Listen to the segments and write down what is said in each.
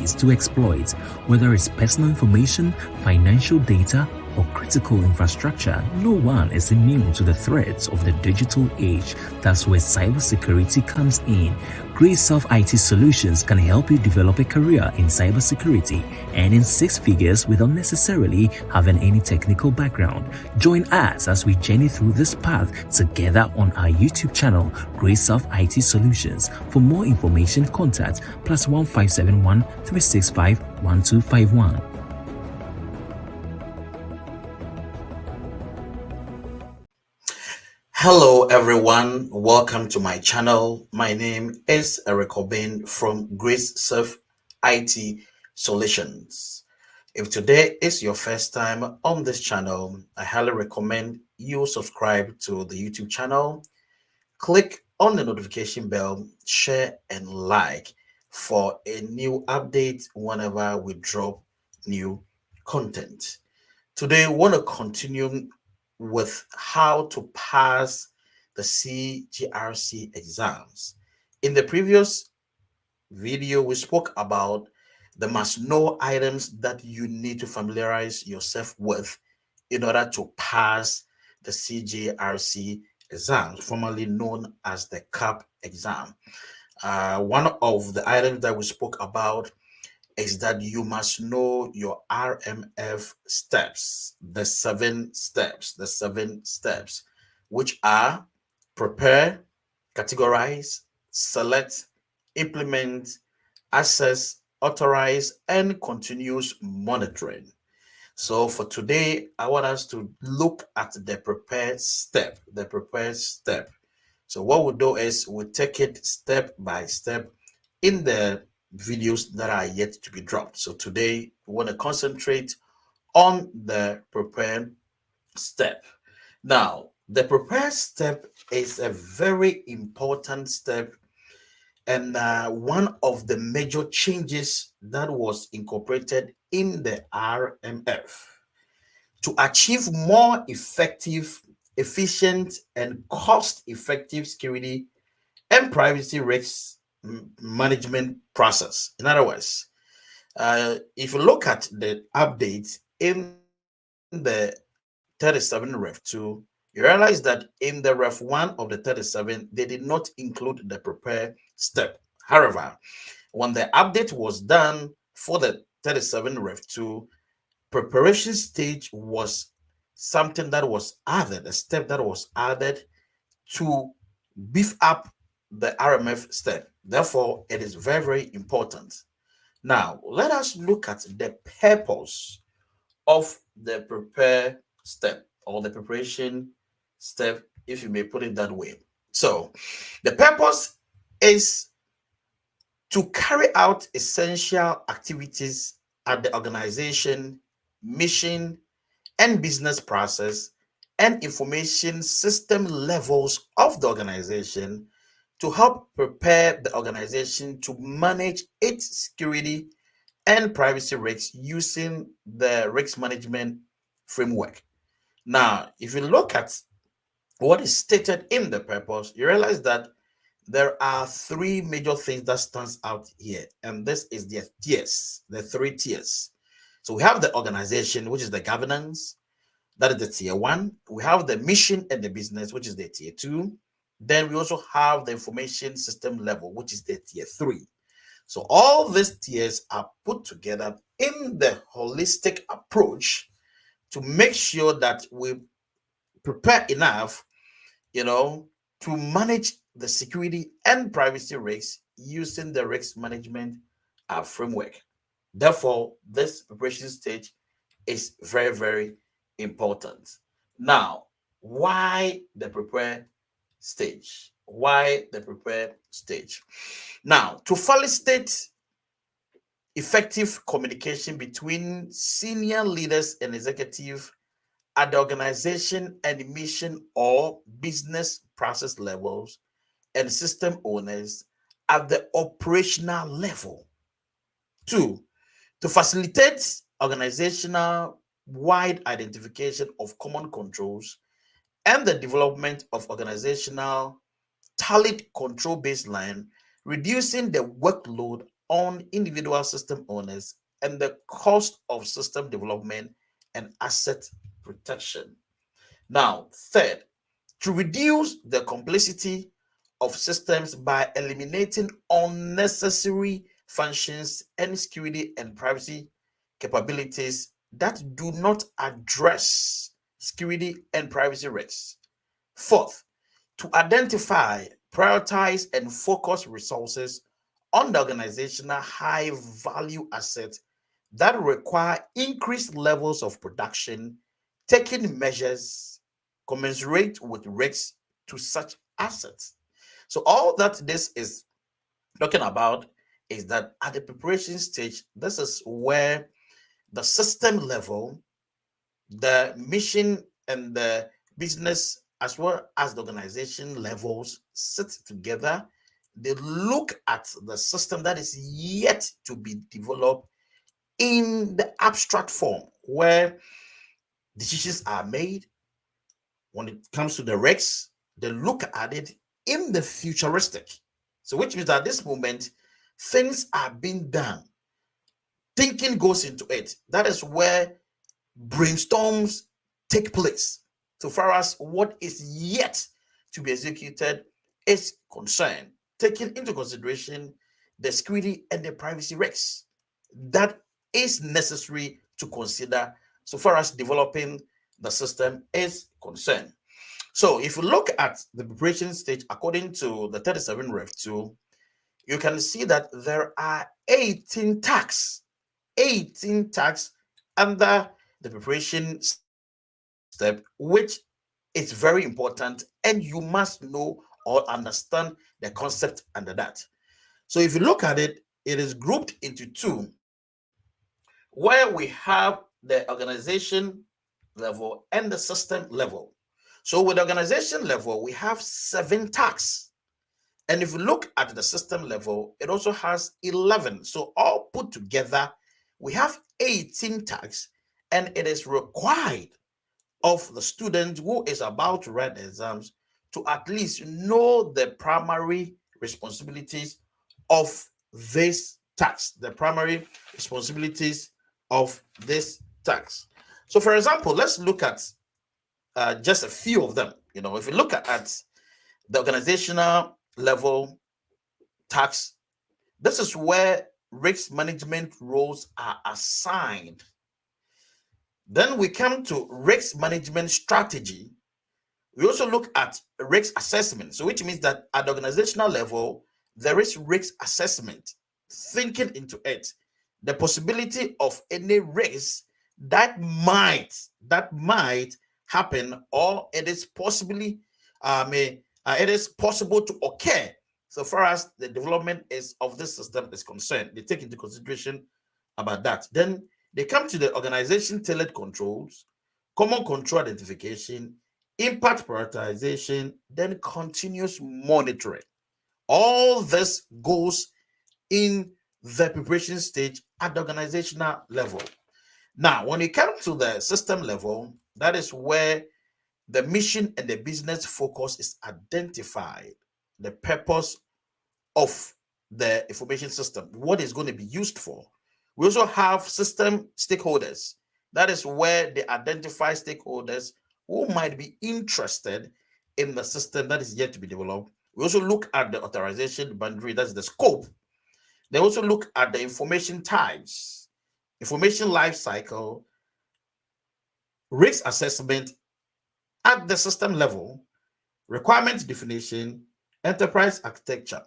opportunities to exploit, whether it's personal information, financial data, or critical infrastructure. No one is immune to the threats of the digital age. That's where cybersecurity comes in. GRACE IT Solutions can help you develop a career in cybersecurity and in six figures without necessarily having any technical background. Join us as we journey through this path together on our YouTube channel, GRACE IT Solutions. For more information, contact +1571 365 1251. Hello everyone, welcome to my channel. My name is Eric Obin from GRACE IT Solutions. If today is your first time on this channel, I highly recommend you subscribe to the YouTube channel, click on the notification bell, share and like for a new update whenever we drop new content. Today, we want to continue with how to pass the Cgrc exams. In the previous video, we spoke about the must-know items that you need to familiarize yourself with in order to pass the Cgrc exam, formerly known as the CAP exam. One of the items that we spoke about is that you must know your RMF steps, the seven steps, which are prepare, categorize, select, implement, assess, authorize, and continuous monitoring. So for today, I want us to look at the prepare step, So what we'll do is we'll take it step by step in the videos that are yet to be dropped. So today we want to concentrate on the prepare step. Now, the prepare step is a very important step and one of the major changes that was incorporated in the RMF to achieve more effective, efficient, and cost-effective security and privacy risk management process. In other words, if you look at the updates in the 37 Ref 2, you realize that in the Ref 1 of the 37, they did not include the prepare step. However, when the update was done for the 37 Ref 2, preparation stage was something that was added, a step that was added to beef up the RMF step. Therefore, it is very, very important. Now, let us look at the purpose of the prepare step or the preparation step, if you may put it that way. So, the purpose is to carry out essential activities at the organization, mission, and business process and information system levels of the organization to help prepare the organization to manage its security and privacy risks using the risk management framework. Now, if you look at what is stated in the purpose, you realize that there are three major things that stands out here, and this is the tiers, the three tiers. So we have the organization, which is the governance, that is the tier 1. We have the mission and the business, which is the tier 2. Then we also have the information system level, which is the tier 3. So all these tiers are put together in the holistic approach to make sure that we prepare enough, to manage the security and privacy risks using the risk management framework. Therefore, this preparation stage is very, very important. Now, why the prepare stage? Why the prepare stage? Now, to facilitate effective communication between senior leaders and executive at the organization and mission or business process levels and system owners at the operational level. 2, to facilitate organizational wide identification of common controls and the development of organizational talent control baseline, reducing the workload on individual system owners and the cost of system development and asset protection. Now, third, to reduce the complexity of systems by eliminating unnecessary functions and security and privacy capabilities that do not address security and privacy risks. Fourth, to identify, prioritize, and focus resources on the organizational high value assets that require increased levels of production, taking measures commensurate with risks to such assets. So, all that this is talking about is that at the preparation stage, this is where the system level, the mission, and the business, as well as the organization levels, sit together. They look at the system that is yet to be developed in the abstract form, where decisions are made. When it comes to the regs, they look at it in the futuristic. So, which means that at this moment, things are being done. Thinking goes into it. That is where brainstorms take place. So far as what is yet to be executed is concerned, taking into consideration the security and the privacy risks that is necessary to consider so far as developing the system is concerned. So if you look at the preparation stage according to the 37 Rev 2, you can see that there are 18 tasks under the preparation step, which is very important, and you must know or understand the concept under that. So if you look at it, it is grouped into two, where we have the organization level and the system level. So with the organization level, we have 7 tasks. And if you look at the system level, it also has 11. So all put together, we have 18 tasks, and it is required of the student who is about to write the exams to at least know the primary responsibilities of this task, the primary responsibilities of this task. So, for example, let's look at just a few of them. If you look at the organizational level tasks, this is where risk management roles are assigned. Then we come to risk management strategy. We also look at risk assessment. So which means that at the organizational level, there is risk assessment, thinking into it, the possibility of any risk that might happen, or it is possibly it is possible to occur so far as the development of this system is concerned. They take into consideration about that. Then they come to the organization tailored controls, common control identification, impact prioritization, then continuous monitoring. All this goes in the preparation stage at the organizational level. Now, when you come to the system level, that is where the mission and the business focus is identified, the purpose of the information system, what is going to be used for. We also have system stakeholders. That is where they identify stakeholders who might be interested in the system that is yet to be developed. We also look at the authorization boundary, that's the scope. They also look at the information types, information life cycle, risk assessment at the system level, requirement definition, enterprise architecture,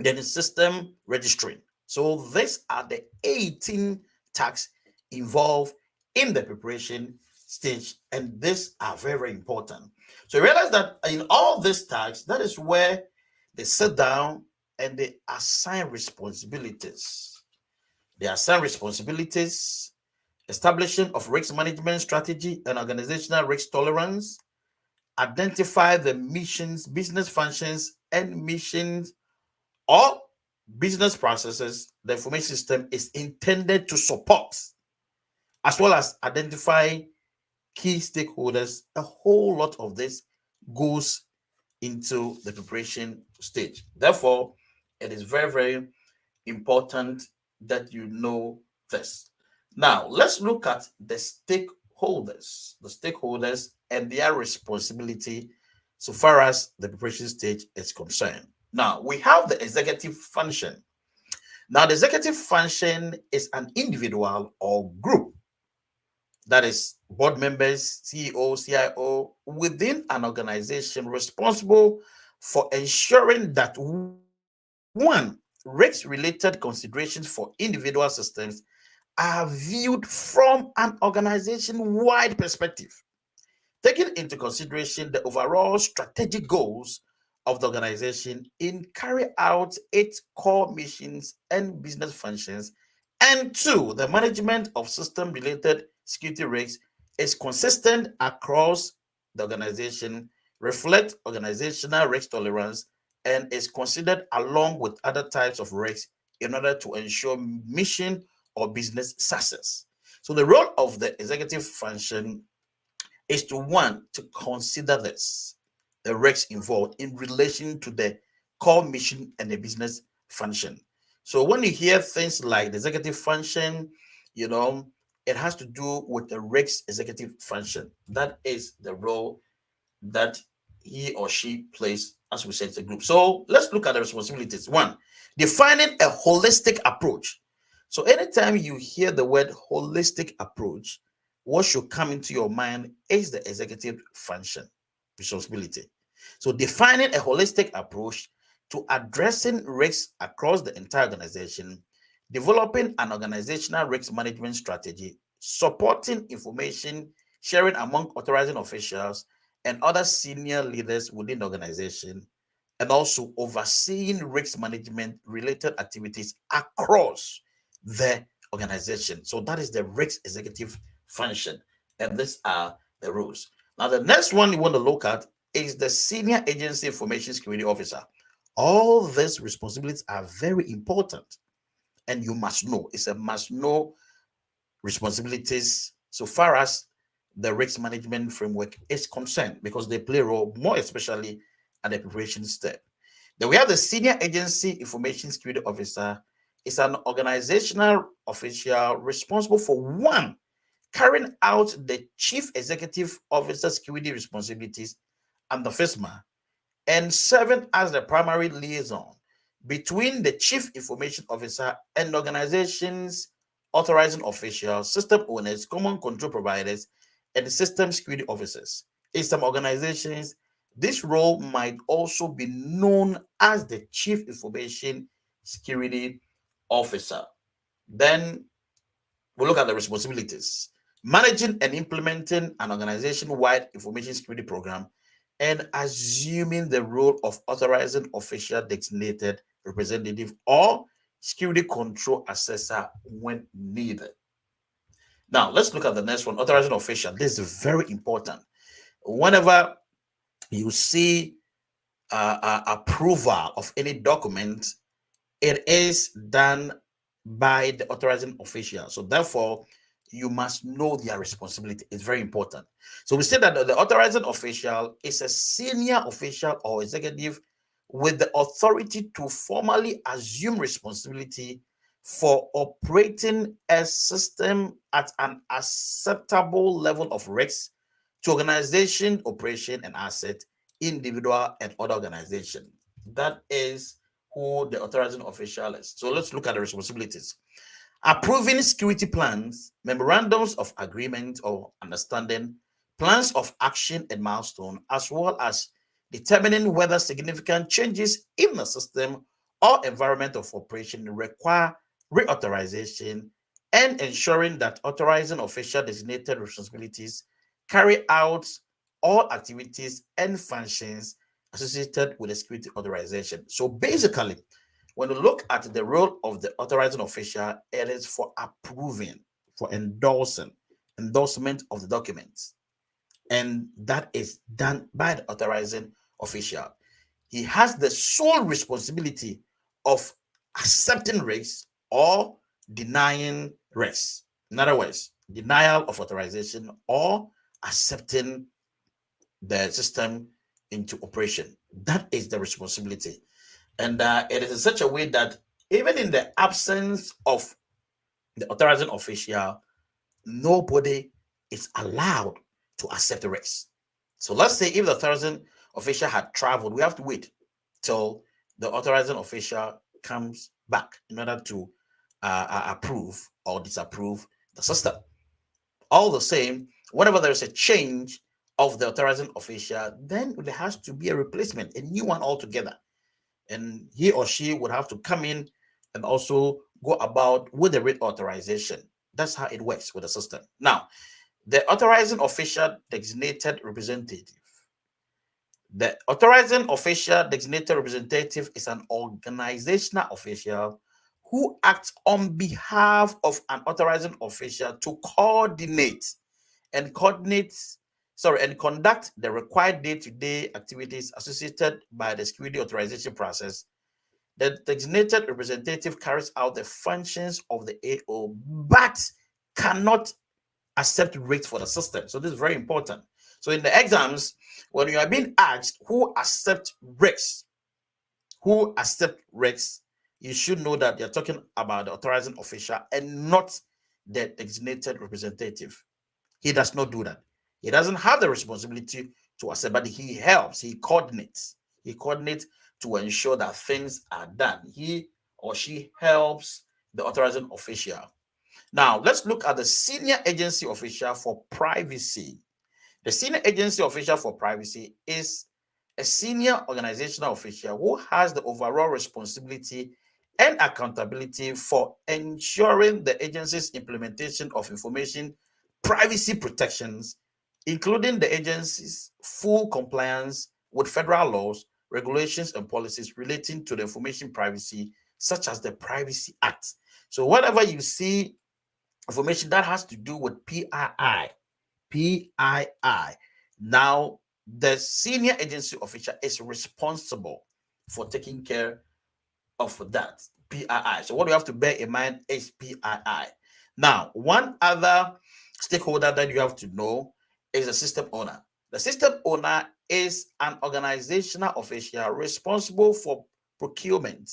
then the system registering. So these are the 18 tasks involved in the preparation stage, and these are very, very important. So you realize that in all these tasks, that is where they sit down and they assign responsibilities. They assign responsibilities, establishing of risk management strategy and organizational risk tolerance, identify the missions, business functions, and missions or business processes the information system is intended to support, as well as identify key stakeholders. A whole lot of this goes into the preparation stage. Therefore, it is very, very important that you know this. Now, let's look at the stakeholders and their responsibility so far as the preparation stage is concerned. Now, we have the executive function. Now, the executive function is an individual or group, that is board members, CEO, CIO, within an organization responsible for ensuring that one, risk-related considerations for individual systems are viewed from an organization-wide perspective, taking into consideration the overall strategic goals of the organization in carry out its core missions and business functions. And two, the management of system-related security risks is consistent across the organization, reflect organizational risk tolerance, and is considered along with other types of risks in order to ensure mission or business success. So the role of the executive function is to want to consider the risks involved in relation to the core mission and the business function. So when you hear things like the executive function, it has to do with the risk executive function. That is the role that he or she plays, as we said, it's a group. So let's look at the responsibilities. One, defining a holistic approach. So anytime you hear the word holistic approach, what should come into your mind is the executive function responsibility. So defining a holistic approach to addressing risks across the entire organization, developing an organizational risk management strategy, supporting information sharing among authorizing officials and other senior leaders within the organization, and also overseeing risk management related activities across the organization. So that is the risk executive function, and these are the rules. Now, the next one you want to look at is the senior agency information security officer. All these responsibilities are very important, and you must know. It's a must know responsibilities so far as the risk management framework is concerned, because they play a role more especially at the preparation step. Then we have the senior agency information security officer. It's an organizational official responsible for one, carrying out the chief executive officer security responsibilities and the FISMA, and serving as the primary liaison between the chief information officer and the organization's authorizing officials, system owners, common control providers, and system security officers. In some organizations, this role might also be known as the chief information security officer. Then we'll look at the responsibilities. Managing and implementing an organization-wide information security program and assuming the role of authorizing official designated representative or security control assessor when needed. Now, let's look at the next one, authorizing official. This is very important. Whenever you see approval of any document, it is done by the authorizing official. So therefore, you must know their responsibility. It's very important. So we say that the authorizing official is a senior official or executive with the authority to formally assume responsibility for operating a system at an acceptable level of risk to organization, operation, and asset, individual, and other organization. That is who the authorizing official is. So let's look at the responsibilities. Approving security plans, memorandums of agreement or understanding, plans of action and milestone, as well as determining whether significant changes in the system or environment of operation require reauthorization, and ensuring that authorizing official designated responsibilities carry out all activities and functions associated with the security authorization. So basically, when you look at the role of the authorizing official, it is for approving, for endorsement of the documents. And that is done by the authorizing official. He has the sole responsibility of accepting risks or denying risks. In other words, denial of authorization or accepting the system into operation. That is the responsibility. And it is in such a way that even in the absence of the authorizing official, nobody is allowed to accept the risk. So let's say if the authorizing official had traveled, we have to wait till the authorizing official comes back in order to approve or disapprove the system. All the same, whenever there is a change of the authorizing official, then there has to be a replacement, a new one altogether. And he or she would have to come in and also go about with the reauthorization. That's how it works with the system. Now, the authorizing official designated representative. The authorizing official designated representative is an organizational official who acts on behalf of an authorizing official to coordinate and conduct the required day-to-day activities associated by the security authorization process. The designated representative carries out the functions of the AO, but cannot accept rates for the system. So this is very important. So in the exams, when you are being asked who accept risks, you should know that you're talking about the authorizing official and not the designated representative. He does not do that. He doesn't have the responsibility to accept, but he helps, he coordinates. He coordinates to ensure that things are done. He or she helps the authorizing official. Now, let's look at the senior agency official for privacy. The senior agency official for privacy is a senior organizational official who has the overall responsibility and accountability for ensuring the agency's implementation of information privacy protections, including the agency's full compliance with federal laws, regulations, and policies relating to the information privacy, such as the Privacy Act. So whenever you see information that has to do with PII, now the senior agency official is responsible for taking care of that PII. So what you have to bear in mind is PII. Now, one other stakeholder that you have to know is the system owner. The system owner is an organizational official responsible for procurement,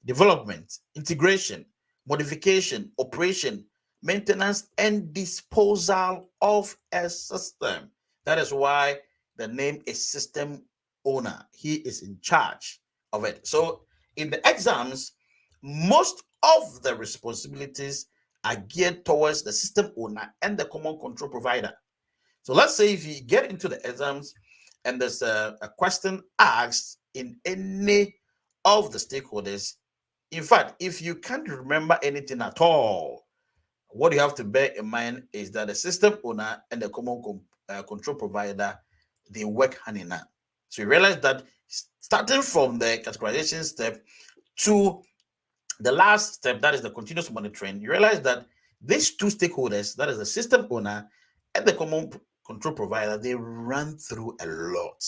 development, integration, modification, operation, maintenance, and disposal of a system. That is why the name is system owner. He is in charge of it. So in the exams, most of the responsibilities are geared towards the system owner and the common control provider. So let's say if you get into the exams and there's a question asked in any of the stakeholders, in fact, if you can't remember anything at all, what you have to bear in mind is that the system owner and the common control provider, they work hand in hand. So you realize that starting from the categorization step to the last step, that is the continuous monitoring, you realize that these two stakeholders, that is the system owner and the common control provider, they run through a lot.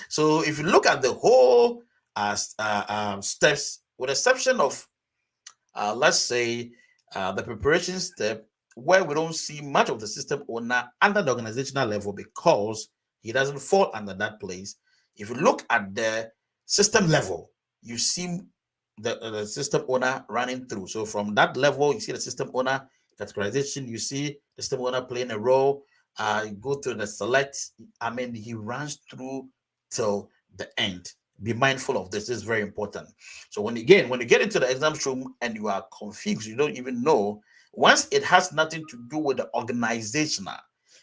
So if you look at the whole steps, with the exception of let's say the preparation step, where we don't see much of the system owner under the organizational level because he doesn't fall under that place. If you look at the system level, you see the system owner running through. So from that level, you see the system owner categorization, you see the system owner playing a role. You go to the select, he runs through till the end. Be mindful of this. This is very important. So when you get into the exam room and you are confused, you don't even know, once it has nothing to do with the organizational,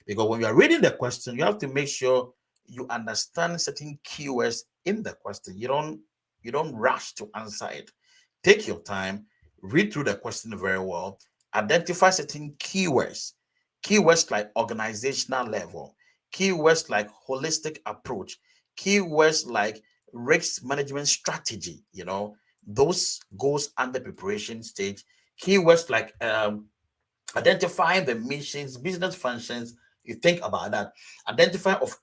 because when you are reading the question, you have to make sure you understand certain keywords in the question. You don't rush to answer it. Take your time, read through the question very well, identify certain keywords like organizational level, keywords like holistic approach, keywords like risk management strategy, those goes under preparation stage. Keywords like identifying the missions, business functions, you think about that. Identifying of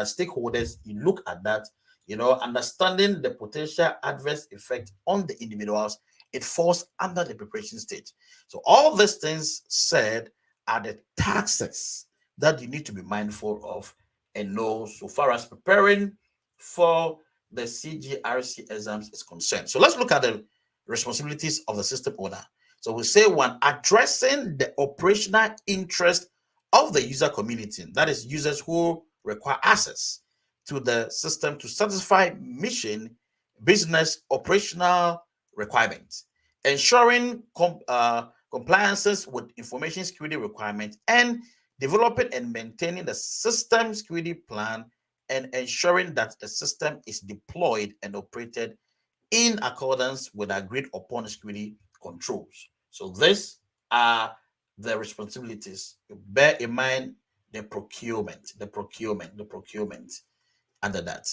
stakeholders, you look at that. Understanding the potential adverse effect on the individuals, it falls under the preparation stage. So all these things said are the taxes that you need to be mindful of and know so far as preparing for the CGRC exams is concerned. So let's look at the responsibilities of the system owner. So we say one, addressing the operational interest of the user community, that is users who require access to the system to satisfy mission, business, operational requirements, ensuring compliances with information security requirements, and developing and maintaining the system security plan, and ensuring that the system is deployed and operated in accordance with agreed upon security controls. So these are the responsibilities. Bear in mind the procurement under that.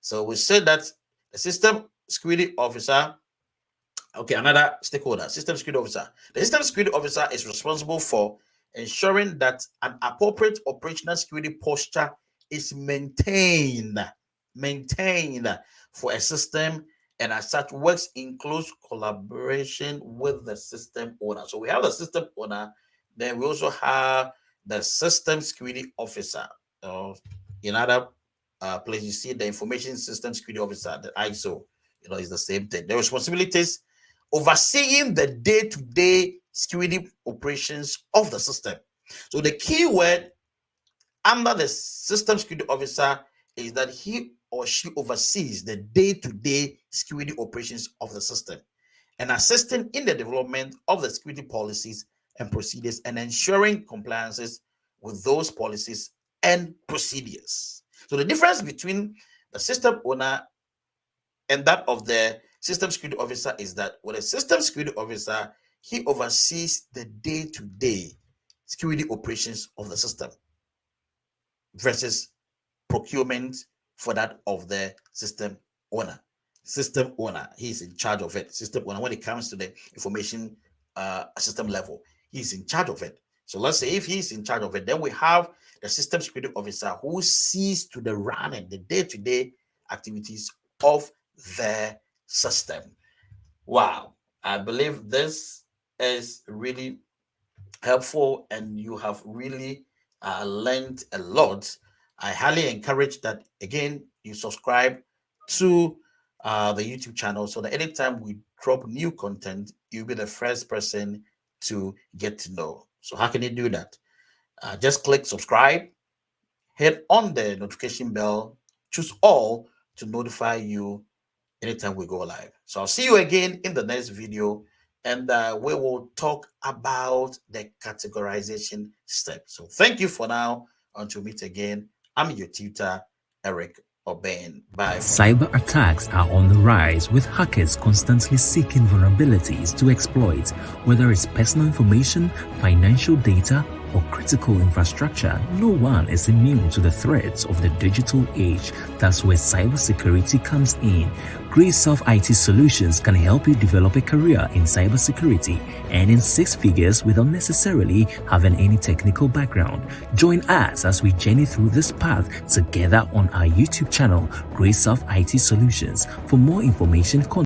So we said that the system security officer, okay, another stakeholder, system security officer. The system security officer is responsible for ensuring that an appropriate operational security posture is maintained for a system, and as such works in close collaboration with the system owner. So we have the system owner, then we also have the system security officer. In other place, you see the information system security officer, the ISO, is the same thing. The responsibilities overseeing the day-to-day security operations of the system. So the key word under the system security officer is that he or she oversees the day-to-day security operations of the system and assisting in the development of the security policies and procedures and ensuring compliances with those policies and procedures. So the difference between the system owner and that of the system security officer is that with a system security officer, he oversees the day-to-day security operations of the system versus procurement for that of the system owner. System owner, he's in charge of it. System owner, when it comes to the information system level, he's in charge of it. So let's say if he's in charge of it, then we have the system security officer who sees to the running, the day-to-day activities of the system. Wow, I believe this is really helpful and you have really learned a lot. I highly encourage that, again, you subscribe to the YouTube channel so that anytime we drop new content, you'll be the first person to get to know. So how can you do that? Just click subscribe, hit on the notification bell, choose all to notify you anytime we go live. So I'll see you again in the next video, and we will talk about the categorization step. So thank you for now. Until we meet again, I'm your tutor, Eric Oben. Bye. Cyber attacks are on the rise, with hackers constantly seeking vulnerabilities to exploit, whether it's personal information, financial data, or critical infrastructure. No one is immune to the threats of the digital age. That's where cybersecurity comes in. Grace Self IT Solutions can help you develop a career in cybersecurity and in 6 figures without necessarily having any technical background. Join us as we journey through this path together on our YouTube channel, Grace Self IT Solutions. For more information, contact